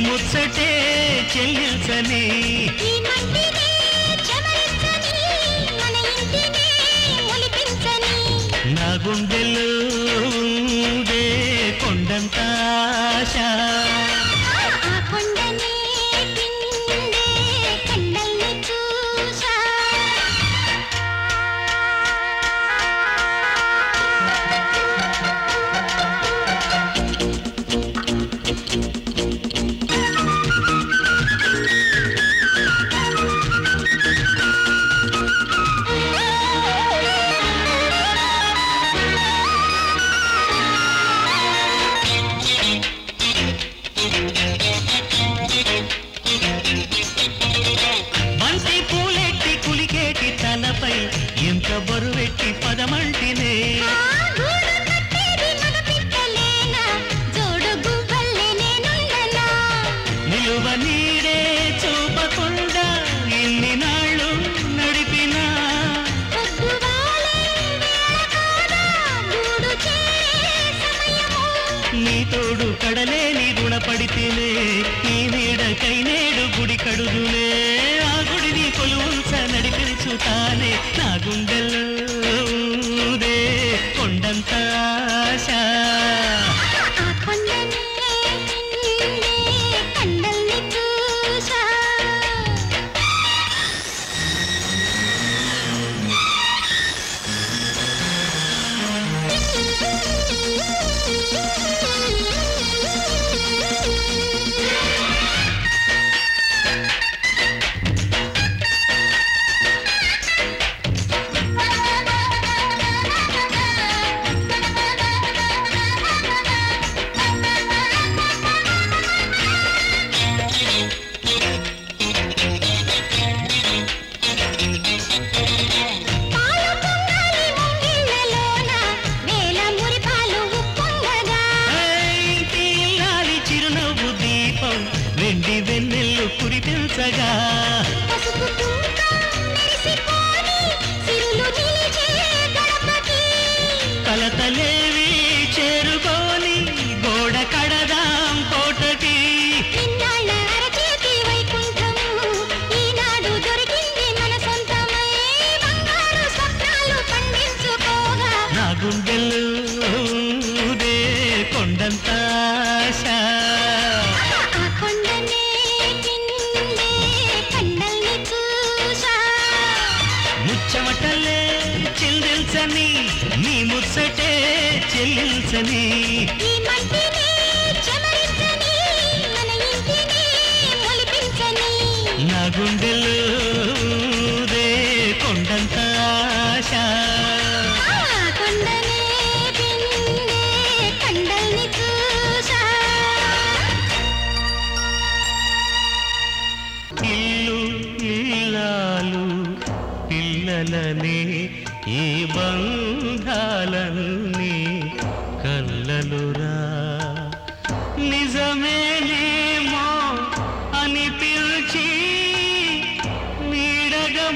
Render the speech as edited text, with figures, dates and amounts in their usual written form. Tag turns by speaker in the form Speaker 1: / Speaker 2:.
Speaker 1: ముచ్చటే చెల్లించని నా గుండెలో ఉందే కొండంత ఆశ ఎంత బరువెట్టి పదమంటినే నిలువ నీడే చూపకుండా ఇన్ని నాళ్ళు నడిపినా నీ తోడు కడలేని రుణపడితేనే నీ నీడకై నేడు గుడి కడుదులే ఆ గుడిని కొలువుంచ నడిపించుతానే నా గుండెల్లో ఊదే కొండంత ఆశ వెండి వెన్నెల్లు కురిపించగా కలతలేవి చేరుకొని గోడ కడదాం కోటకి నా గుండెల్లో ఊదే కొండంత ఆశ ముచ్చమటలే చెల్లించని నీ ముచ్చటే చెల్లించని నా గుండెలో ఊదే కొండంత ఆశ ఇల్లు ఇల్లాలు పిల్లలనే ఈ బంధాలన్నీ కళ్ళలురా నిజమేనేమో అని పిలిచి నీడగా